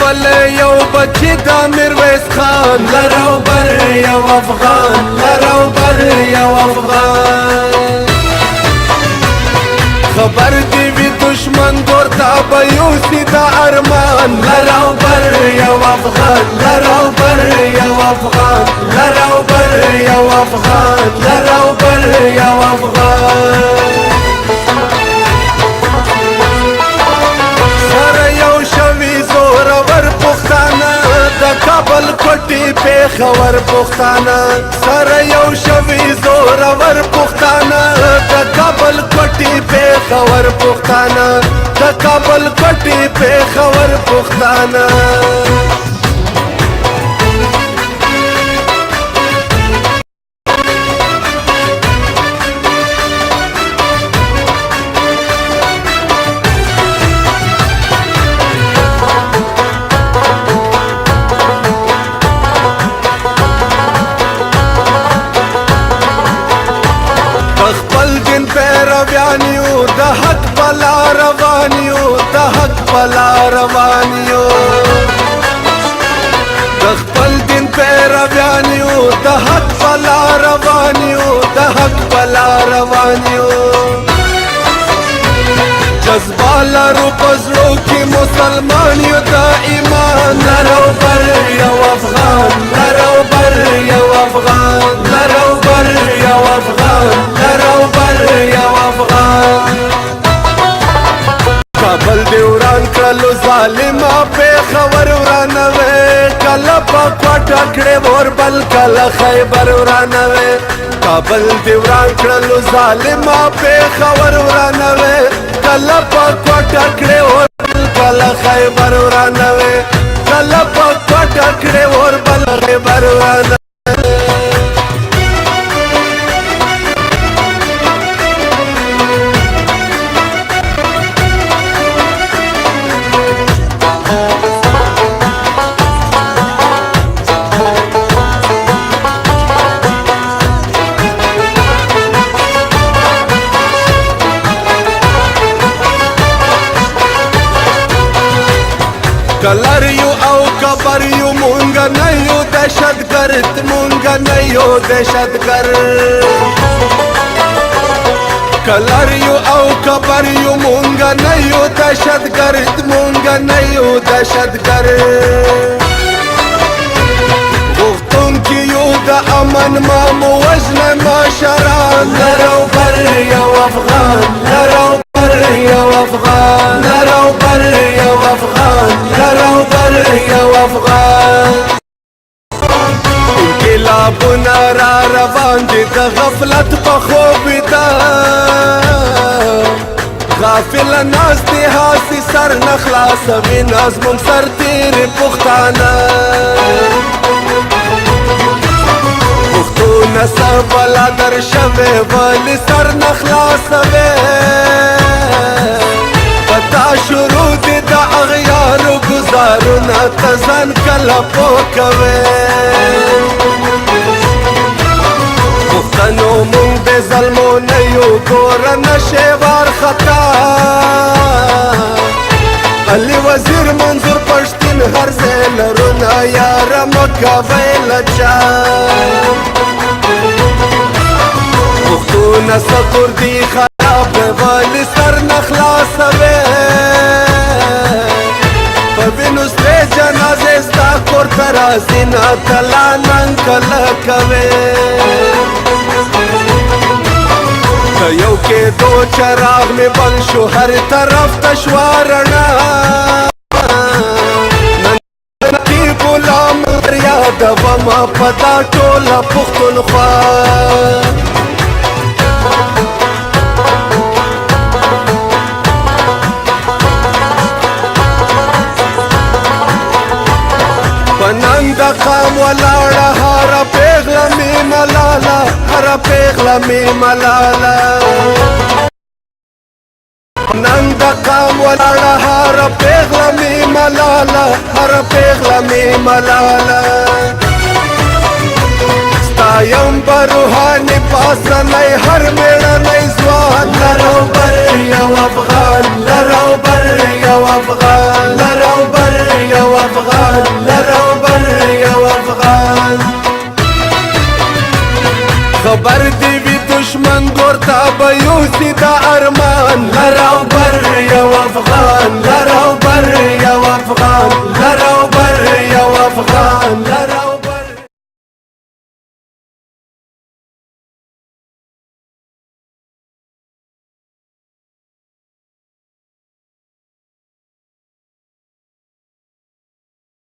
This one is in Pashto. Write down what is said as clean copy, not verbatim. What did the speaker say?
بل یو بچی دا میرویس خان لرو بر یو افغان لرو بر یو افغان خبر دی وی دشمن دورتا بیوسی دا ارمان لرو بر یو افغان لرو بر یو افغان لرو بر یو افغان لرو بر یو افغان سره یو شوی زورور پښتانه د کابل کوټې پېښور پښتانه سره یو شوی زورور پښتانه د کابل کوټې پېښور پښتانه د کابل کوټې پېښور پښتانه روانیو د حق بلا روانیو د حق بلا روانیو د خپل دین پیروانیو د حق بلا روانیو د حق بلا روانیو جذبه لرو پزړو کې مسلمانیو د ایمان لرو بر یو افغان لرو بر یو افغان لرو بر یو افغان لرو بر یو افغان کابل دی وران کړلو ظالمه پېښور ورانوي کله په کوټه کړې ور بل کله خیبر ورانوي کابل دی وران کړلو ظالمه پېښور ورانوي کله په کوټه کړې ور بل کله خیبر ورانوي کله په کوټه کړې ور بل خیبر ورانوي کلر یو او کبر یو مونږ نه یو دهشتګرد مونږ نه یو دهشتګرد کلر یو او کبر یو مونږ نه یو دهشتګرد مونږ نه یو دهشتګرد غوښتونکي یو د امن ما مو وژنه مشران لرو بر یو افغان لرو بر یو افغان لرو بر یو افغان لرو بر یو افغان انقلابونه را روان دي د غفلت په خوب ده غافل ناست دي هاسې سر نه خلاصوي نظمم سرتېرې پښتانه پښتونه سر بلا در شوې ولې سر نه خلاصوې پتا شروع دي د اغیارو ګزارونه ته ځان کله پوه کوې پښتنو مونږ د ظلمو نه یو ګوره نشې وارخطا علي وزیر منظور پښتین هر ځای لرونه یاره مه کوئ له چا پښتونه سکور دي خراب ولې سر نه خلاصوې په وینو سرې جنازې ستا کور ته راځي نه تلا ننګ کله کوې که یو کېدو چراغ مې بل شو هر طرف ته شوه رڼا نن کې غلام یادومه په دا ټوله پښتونخوا نن د قام ولاړه هره پیغله مې ملاله هره پیغله مې ملاله نن د قام ولاړه هره پیغله مې ملاله هره پیغله مې ملاله ستایم به روحاني پاسنی هر مېړنی ځوان لرو بر یو افغان لرو بر یو افغان لرو بر یو افغان شي دا ارمان لراو بر یو افغان لراو بر یو افغان لراو بر یو افغان